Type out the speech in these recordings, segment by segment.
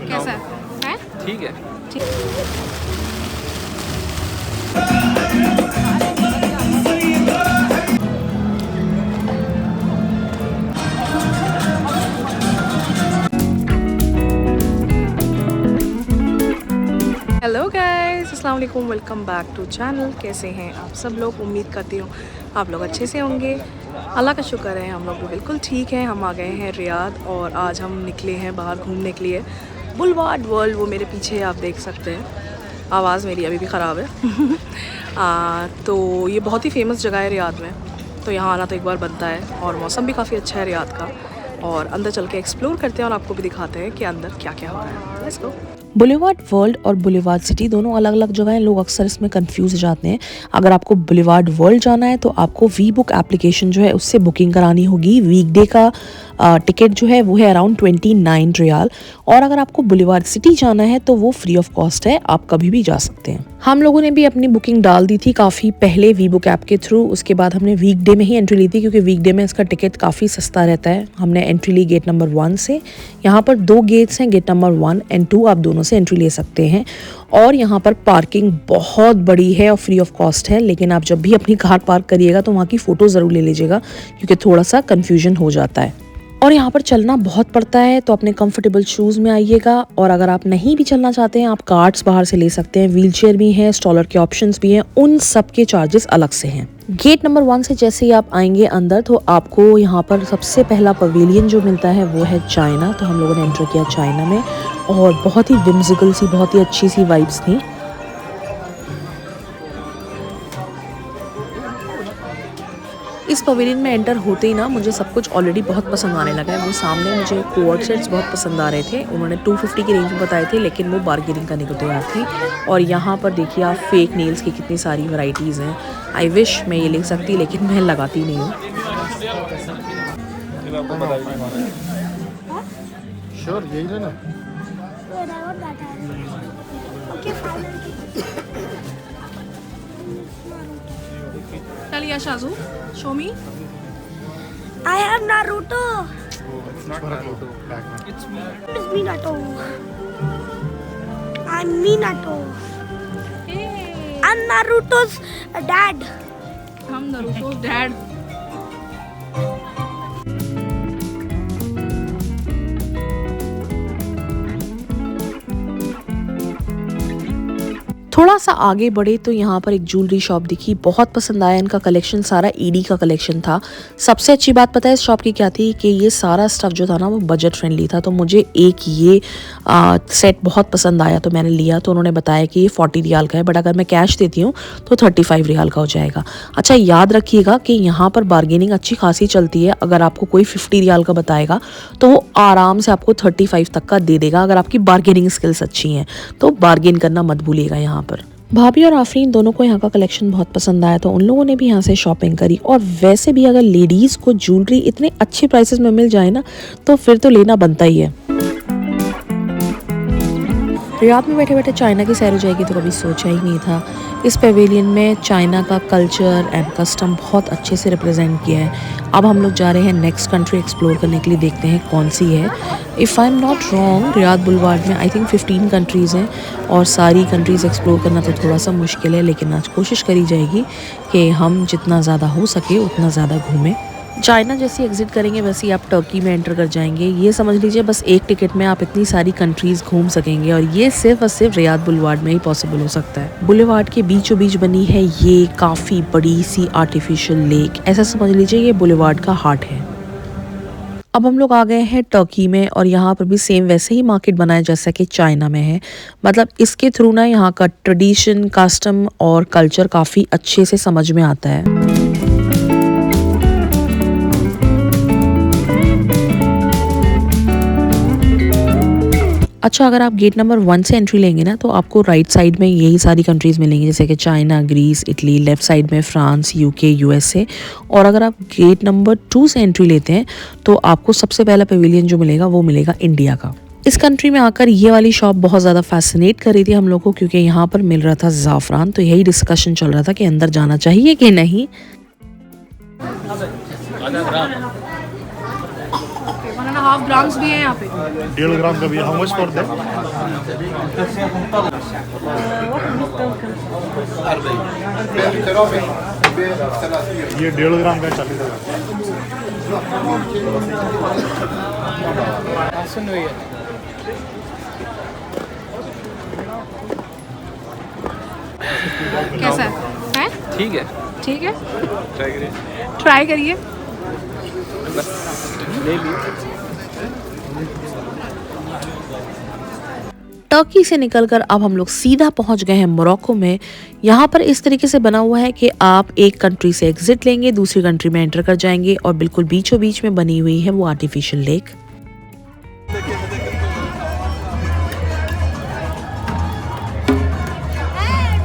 कैसा है? ठीक है। हेलो गाइस, अस्सलाम वालेकुम, वेलकम बैक टू चैनल। कैसे हैं आप सब लोग? उम्मीद करती हूँ आप लोग अच्छे से होंगे। अल्लाह का शुक्र है, हम लोग भी बिल्कुल ठीक हैं। हम आ गए हैं रियाद और आज हम निकले हैं बाहर घूमने के लिए। बुलवार्ड वर्ल्ड, वो मेरे पीछे आप देख सकते हैं। आवाज़ मेरी अभी भी ख़राब है। तो ये बहुत ही फेमस जगह है रियाद में, तो यहाँ आना तो एक बार बनता है। और मौसम भी काफ़ी अच्छा है रियाद का। और अंदर चल के एक्सप्लोर करते हैं और आपको भी दिखाते हैं कि अंदर क्या क्या हो रहा है। Let's go. बुलेवार्ड वर्ल्ड और बुलेवार्ड सिटी दोनों अलग अलग जगह हैं। लोग अक्सर इसमें कंफ्यूज हो जाते हैं। अगर आपको बुलेवार्ड वर्ल्ड जाना है तो आपको वी बुक एप्लीकेशन जो है उससे बुकिंग करानी होगी। वीकडे का टिकट जो है वो है अराउंड 29 रियाल। और अगर आपको बुलेवार्ड सिटी जाना है तो वो फ्री ऑफ कॉस्ट है, आप कभी भी जा सकते हैं। हम लोगों ने भी अपनी बुकिंग डाल दी थी काफ़ी पहले वी बुक ऐप के थ्रू। उसके बाद हमने वीकडे में ही एंट्री ली थी क्योंकि वीकडे में इसका टिकट काफ़ी सस्ता रहता है। हमने एंट्री ली गेट नंबर 1 से। यहाँ पर 2 गेट्स हैं, गेट नंबर 1 एंड 2, आप दोनों से एंट्री ले सकते हैं। और यहाँ पर पार्किंग बहुत बड़ी है और फ्री ऑफ कॉस्ट है। लेकिन आप जब भी अपनी कार पार्क करिएगा तो वहाँ की फ़ोटो ज़रूर ले लीजिएगा क्योंकि थोड़ा सा कन्फ्यूजन हो जाता है। और यहाँ पर चलना बहुत पड़ता है, तो अपने कंफर्टेबल शूज़ में आइएगा। और अगर आप नहीं भी चलना चाहते हैं, आप कार्ट्स बाहर से ले सकते हैं। व्हीलचेयर भी हैं, स्टॉलर के ऑप्शंस भी हैं, उन सब के चार्जेस अलग से हैं। गेट नंबर 1 से जैसे ही आप आएंगे अंदर तो आपको यहाँ पर सबसे पहला पवेलियन जो मिलता है वो है चाइना। तो हम लोगों ने एंटर किया चाइना में और बहुत ही विम्सिकल सी, बहुत ही अच्छी सी वाइब्स थी। इस पवेलियन में एंटर होते ही ना मुझे सब कुछ ऑलरेडी बहुत पसंद आने लगा है। वो सामने मुझे कोट सेट्स बहुत पसंद आ रहे थे। उन्होंने 250 की रेंज में बताए थे, लेकिन वो बार्गेनिंग करने को तैयार थी। और यहाँ पर देखिए आप फेक नेल्स की कितनी सारी वैरायटीज़ हैं। आई विश मैं ये ले सकती, लेकिन मैं लगाती नहीं हूँ। चलिए Shaju, show me. I have Naruto. It's not Naruto. It's Minato. I'm Minato. I'm Naruto's dad. हम नारुतो डैड। थोड़ा सा आगे बढ़े तो यहाँ पर एक ज्वेलरी शॉप दिखी, बहुत पसंद आया इनका कलेक्शन। सारा ईडी का कलेक्शन था। सबसे अच्छी बात पता है इस शॉप की क्या थी कि ये सारा स्टफ जो था ना वो बजट फ्रेंडली था। तो मुझे एक ये सेट बहुत पसंद आया तो मैंने लिया। तो उन्होंने बताया कि ये 40 रियाल का है, बट अगर मैं कैश देती हूँ तो 35 रियाल का हो जाएगा। अच्छा, याद रखिएगा कि यहाँ पर बार्गेनिंग अच्छी खासी चलती है। अगर आपको कोई 50 रियाल का बताएगा तो वो आराम से आपको 35 तक का दे देगा, अगर आपकी बार्गेनिंग स्किल्स अच्छी हैं। तो बार्गेन करना मत भूलिएगा यहाँ पर। भाभी और आफरीन दोनों को यहाँ का कलेक्शन बहुत पसंद आया तो उन लोगों ने भी यहाँ से शॉपिंग करी। और वैसे भी अगर लेडीज़ को ज्वेलरी इतने अच्छे प्राइसेस में मिल जाए ना तो फिर तो लेना बनता ही है। रियाद में बैठे बैठे चाइना की सैर हो जाएगी तो कभी सोचा ही नहीं था। इस पवेलियन में चाइना का कल्चर एंड कस्टम बहुत अच्छे से रिप्रेजेंट किया है। अब हम लोग जा रहे हैं नेक्स्ट कंट्री एक्सप्लोर करने के लिए, देखते हैं कौन सी है। If I am not wrong, Riyadh boulevard में आई थिंक 15 कंट्रीज़ हैं और सारी कंट्रीज़ एक्सप्लोर करना तो थोड़ा सा मुश्किल है, लेकिन आज कोशिश करी जाएगी कि हम जितना ज़्यादा हो सके उतना ज़्यादा घूमें। चाइना जैसी एग्जिट करेंगे वैसे ही आप टर्की में एंटर कर जाएंगे। ये समझ लीजिए बस एक टिकट में आप इतनी सारी कंट्रीज़ घूम सकेंगे और ये सिर्फ और सिर्फ रियाद बुलवार्ड में ही पॉसिबल हो सकता है। बुलेवार्ड के बीचों बीच बनी है ये काफ़ी बड़ी सी आर्टिफिशियल लेक। ऐसा समझ लीजिए ये बुलेवार्ड का हार्ट है। अब हम लोग आ गए हैं टर्की में और यहाँ पर भी सेम वैसे ही मार्केट बना है जैसा कि चाइना में है। मतलब इसके थ्रू ना यहाँ का ट्रेडिशन, कस्टम और कल्चर काफ़ी अच्छे से समझ में आता है। अच्छा, अगर आप गेट नंबर 1 से एंट्री लेंगे ना तो आपको राइट साइड में यही सारी कंट्रीज़ मिलेंगी, जैसे कि China, Greece, Italy. Left side में फ्रांस, यूके, यूएसए। और अगर आप गेट नंबर 2 से एंट्री लेते हैं तो आपको सबसे पहला पवेलियन जो मिलेगा वो मिलेगा इंडिया का। इस कंट्री में आकर ये वाली शॉप बहुत ज़्यादा फैसिनेट कर रही थी हम लोग को, क्योंकि यहाँ पर मिल रहा था ज़ाफ़रान। तो यही डिस्कशन चल रहा था कि अंदर जाना चाहिए कि नहीं। हाफ ग्राम्स भी है यहाँ पे। 1.5 ग्राम का भी। How much for that? ये 1.5 ग्राम का 40,000। कैसा है? ठीक है, ठीक है, ट्राई करिए। ट्राई करिए। ले लीजिए। टर्की से निकलकर अब हम लोग सीधा पहुंच गए हैं मोरक्को में। यहाँ पर इस तरीके से बना हुआ है कि आप एक कंट्री से एग्जिट लेंगे, दूसरी कंट्री में एंटर कर जाएंगे और बिल्कुल बीचों बीच में बनी हुई है वो आर्टिफिशियल लेक।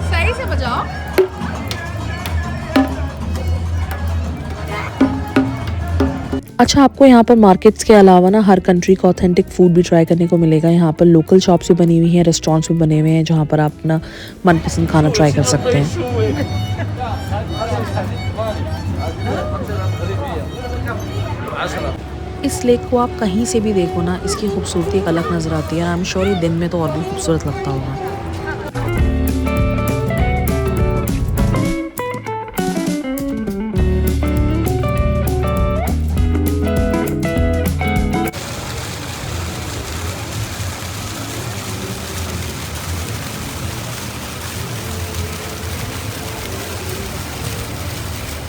सही से बजाओ। अच्छा, आपको यहाँ पर मार्केट्स के अलावा ना हर कंट्री का ऑथेंटिक फूड भी ट्राई करने को मिलेगा। यहाँ पर लोकल शॉप्स भी बनी हुई हैं, रेस्टोरेंट्स भी बने हुए हैं जहाँ पर आप अपना मनपसंद खाना ट्राई कर सकते हैं। इस लेक को आप कहीं से भी देखो ना, इसकी खूबसूरती एक अलग नज़र आती है। आई एम श्योर ये दिन में तो और भी खूबसूरत लगता होगा।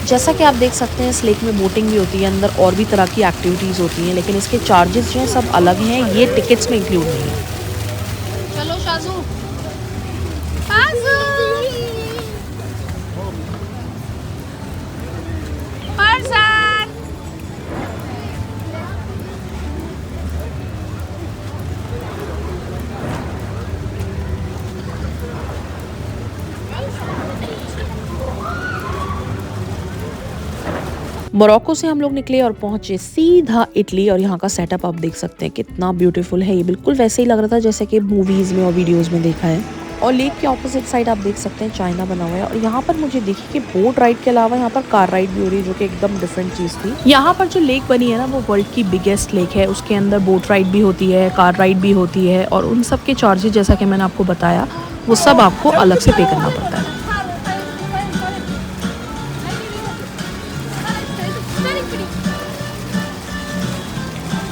जैसा कि आप देख सकते हैं इस लेक में बोटिंग भी होती है, अंदर और भी तरह की एक्टिविटीज़ होती हैं, लेकिन इसके चार्जेस जो हैं सब अलग हैं, ये टिकट्स में इंक्लूड नहीं है। चलो शाजू। मोरक्को से हम लोग निकले और पहुंचे सीधा इटली, और यहाँ का सेटअप आप देख सकते हैं कितना ब्यूटीफुल है। ये बिल्कुल वैसे ही लग रहा था जैसे कि मूवीज़ में और वीडियोज़ में देखा है। और लेक के ऑपोजिट साइड आप देख सकते हैं चाइना बना हुआ है। और यहाँ पर मुझे देखिए कि बोट राइड के अलावा यहाँ पर कार राइड भी हो रही है, जो कि एकदम डिफरेंट चीज़ थी। यहाँ पर जो लेक बनी है ना वो वर्ल्ड की बिगेस्ट लेक है। उसके अंदर बोट राइड भी होती है, कार राइड भी होती है, और उन सब के चार्जेस जैसा कि मैंने आपको बताया वो सब आपको अलग से पे करना पड़ता है।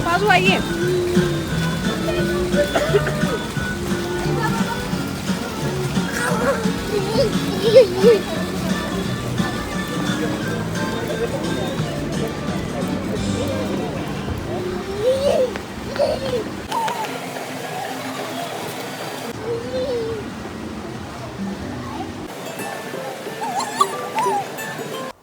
बाजू आइए।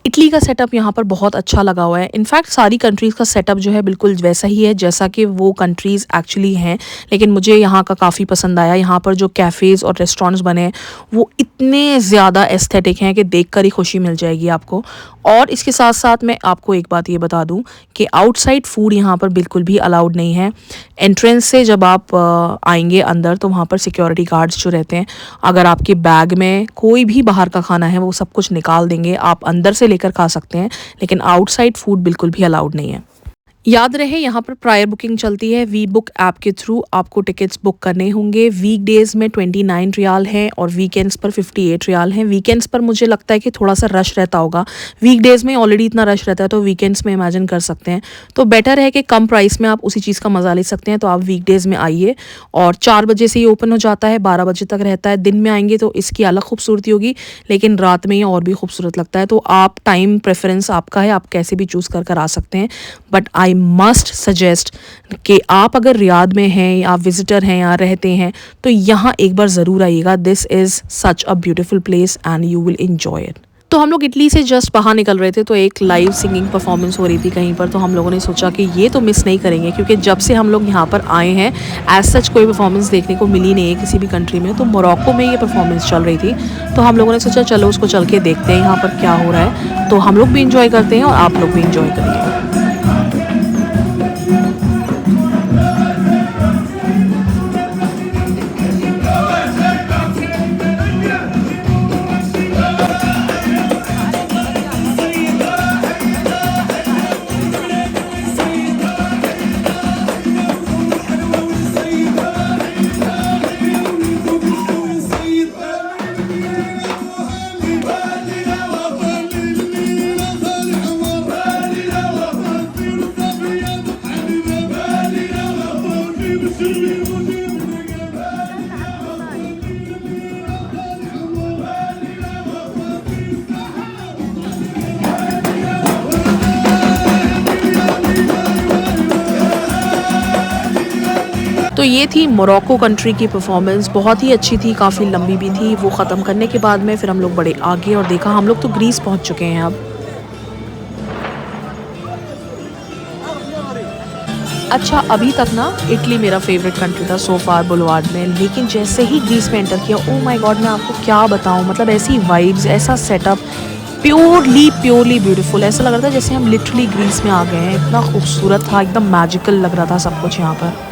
इटली का सेटअप यहाँ पर बहुत अच्छा लगा हुआ है। इनफैक्ट सारी कंट्रीज़ का सेटअप जो है बिल्कुल वैसा ही है जैसा कि वो कंट्रीज़ एक्चुअली हैं, लेकिन मुझे यहाँ का काफ़ी पसंद आया। यहाँ पर जो कैफ़ेज़ और रेस्टोरेंट्स बने हैं वो इतने ज़्यादा एस्थेटिक हैं कि देखकर ही खुशी मिल जाएगी आपको। और इसके साथ साथ मैं आपको एक बात ये बता दूं कि आउटसाइड फूड यहाँ पर बिल्कुल भी अलाउड नहीं है। एंट्रेंस से जब आप आएंगे अंदर तो वहाँ पर सिक्योरिटी गार्ड्स जो रहते हैं, अगर आपके बैग में कोई भी बाहर का खाना है वो सब कुछ निकाल देंगे। आप अंदर से लेकर खा सकते हैं, लेकिन आउटसाइड फूड बिल्कुल भी अलाउड नहीं है। याद रहे यहाँ पर प्रायर बुकिंग चलती है। वी बुक ऐप के थ्रू आपको टिकट्स बुक करने होंगे। वीकडेज़ में 29 रियाल हैं और वीकेंड्स पर 58 रियाल हैं। वीकेंड्स पर मुझे लगता है कि थोड़ा सा रश रहता होगा। वीकडेज़ में ऑलरेडी इतना रश रहता है तो वीकेंड्स में इमेजिन कर सकते हैं। तो बेटर है कि कम प्राइस में आप उसी चीज़ का मज़ा ले सकते हैं। तो आप वीकडेज़ में आइए, और 4 बजे से ये ओपन हो जाता है, 12 बजे तक रहता है। दिन में आएंगे तो इसकी अलग खूबसूरती होगी, लेकिन रात में ये और भी खूबसूरत लगता है। तो आप टाइम प्रेफरेंस आपका है, आप कैसे भी चूज़ कर आ सकते हैं। बट आई मस्ट सजेस्ट कि आप अगर रियाद में हैं या विजिटर हैं या रहते हैं तो यहाँ एक बार ज़रूर आइएगा। This is such a beautiful place and you will enjoy it. तो हम लोग इटली से जस्ट बाहर निकल रहे थे तो एक लाइव सिंगिंग परफॉर्मेंस हो रही थी कहीं पर। तो हम लोगों ने सोचा कि ये तो मिस नहीं करेंगे, क्योंकि जब से हम लोग यहाँ पर आए हैं एज सच कोई परफॉर्मेंस देखने को मिली नहीं है किसी भी कंट्री में। तो मोरक्को में ये परफॉर्मेंस चल रही थी तो हम लोगों ने सोचा चलो उसको चल के देखते हैं यहाँ पर क्या हो रहा है। तो हम लोग भी इंजॉय करते हैं और आप लोग भी इंजॉय करिए। तो ये थी मोरक्को कंट्री की परफॉर्मेंस, बहुत ही अच्छी थी, काफ़ी लंबी भी थी। वो ख़त्म करने के बाद में फिर हम लोग बड़े आगे और देखा हम लोग तो ग्रीस पहुंच चुके हैं अब। अच्छा, अभी तक ना इटली मेरा फेवरेट कंट्री था सो फार बुलवार्ड में, लेकिन जैसे ही ग्रीस में एंटर किया, ओ माय गॉड, मैं आपको क्या बताऊं, मतलब ऐसी वाइब्स, ऐसा सेटअप, प्योरली ब्यूटीफुल। ऐसा लग रहा था जैसे हम लिटरली ग्रीस में आ गए हैं। इतना खूबसूरत था, एकदम मैजिकल लग रहा था सब कुछ यहाँ पर।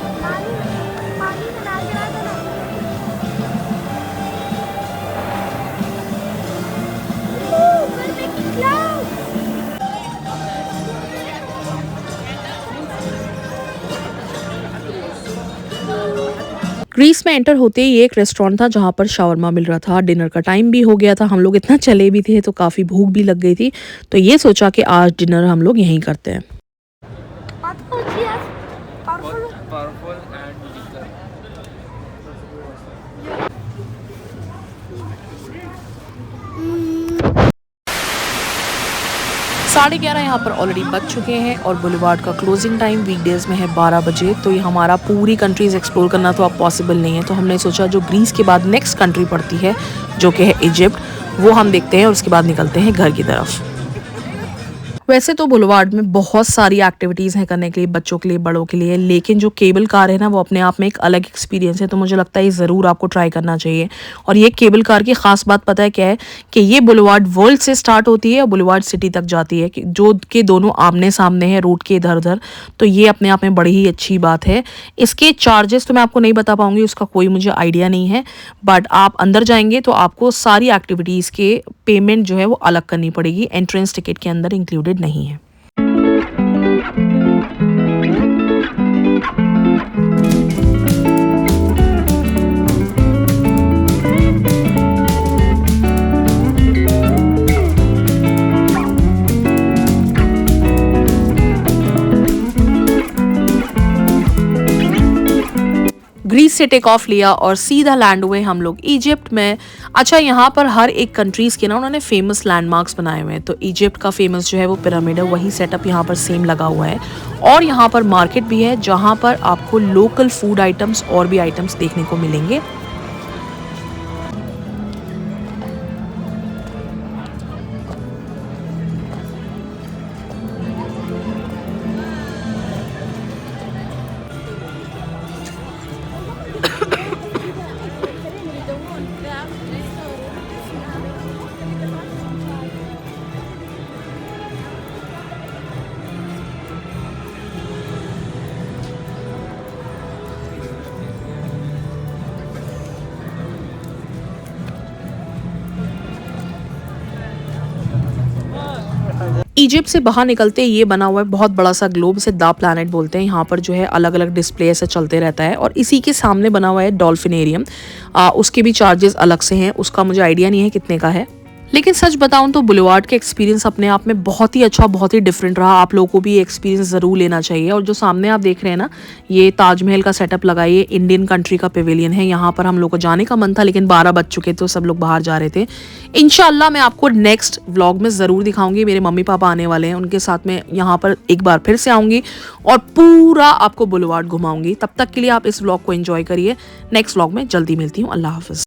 ग्रीस में एंटर होते ही एक रेस्टोरेंट था जहाँ पर शावरमा मिल रहा था। डिनर का टाइम भी हो गया था, हम लोग इतना चले भी थे तो काफ़ी भूख भी लग गई थी, तो ये सोचा कि आज डिनर हम लोग यहीं करते हैं। Powerful and weaker. 11:30 यहाँ पर ऑलरेडी बज चुके हैं और बुलेवार्ड का क्लोजिंग टाइम वीकडेज़ में है 12 बजे। तो ये हमारा पूरी कंट्रीज़ एक्सप्लोर करना तो अब पॉसिबल नहीं है, तो हमने सोचा जो ग्रीस के बाद नेक्स्ट कंट्री पड़ती है जो कि है इजिप्ट, वो हम देखते हैं और उसके बाद निकलते हैं घर की तरफ। वैसे तो बुलेवार्ड में बहुत सारी एक्टिविटीज़ हैं करने के लिए, बच्चों के लिए, बड़ों के लिए, लेकिन जो केबल कार है ना वो अपने आप में एक अलग एक्सपीरियंस है, तो मुझे लगता है ये ज़रूर आपको ट्राई करना चाहिए। और ये केबल कार की ख़ास बात पता है क्या है कि ये बुलेवार्ड वर्ल्ड से स्टार्ट होती है और बुलेवार्ड सिटी तक जाती है, जो कि दोनों आमने सामने हैं रोड के इधर उधर, तो ये अपने आप में बड़ी ही अच्छी बात है। इसके चार्जेस तो मैं आपको नहीं बता पाऊँगी, उसका कोई मुझे आइडिया नहीं है, बट आप अंदर जाएंगे तो आपको सारी एक्टिविटीज़ के पेमेंट जो है वो अलग करनी पड़ेगी, एंट्रेंस टिकट के अंदर इंक्लूडेड नहीं है। ग्रीस से टेक ऑफ लिया और सीधा लैंड हुए हम लोग इजिप्ट में। अच्छा, यहाँ पर हर एक कंट्रीज़ के ना उन्होंने फेमस लैंडमार्क्स बनाए हुए हैं, तो इजिप्ट का फेमस जो है वो पिरामिड है, वही सेटअप यहाँ पर सेम लगा हुआ है। और यहाँ पर मार्केट भी है जहाँ पर आपको लोकल फूड आइटम्स और भी आइटम्स देखने को मिलेंगे। इजिप्ट से बाहर निकलते ये बना हुआ है बहुत बड़ा सा ग्लोब, इसे द प्लैनेट बोलते हैं। यहाँ पर जो है अलग अलग डिस्प्ले ऐसे चलते रहता है और इसी के सामने बना हुआ है डॉल्फिनेरियम। उसके भी चार्जेस अलग से हैं, उसका मुझे आइडिया नहीं है कितने का है, लेकिन सच बताऊं तो बुलेवार्ड के एक्सपीरियंस अपने आप में बहुत ही अच्छा, बहुत ही डिफरेंट रहा। आप लोगों को भी ये एक्सपीरियंस ज़रूर लेना चाहिए। और जो सामने आप देख रहे हैं ना, ये ताजमहल का सेटअप लगा, ये इंडियन कंट्री का पेविलियन है। यहाँ पर हम लोग को जाने का मन था लेकिन 12 बज चुके तो सब लोग बाहर जा रहे थे। इंशाल्लाह मैं आपको नेक्स्ट व्लॉग में ज़रूर दिखाऊंगी। मेरे मम्मी पापा आने वाले हैं, उनके साथ में यहाँ पर एक बार फिर से आऊँगी और पूरा आपको बुलेवार्ड घुमाऊँगी। तब तक के लिए आप इस व्लॉग को एंजॉय करिए। नेक्स्ट व्लॉग में जल्दी मिलती हूँ। अल्लाह हाफ़िज़।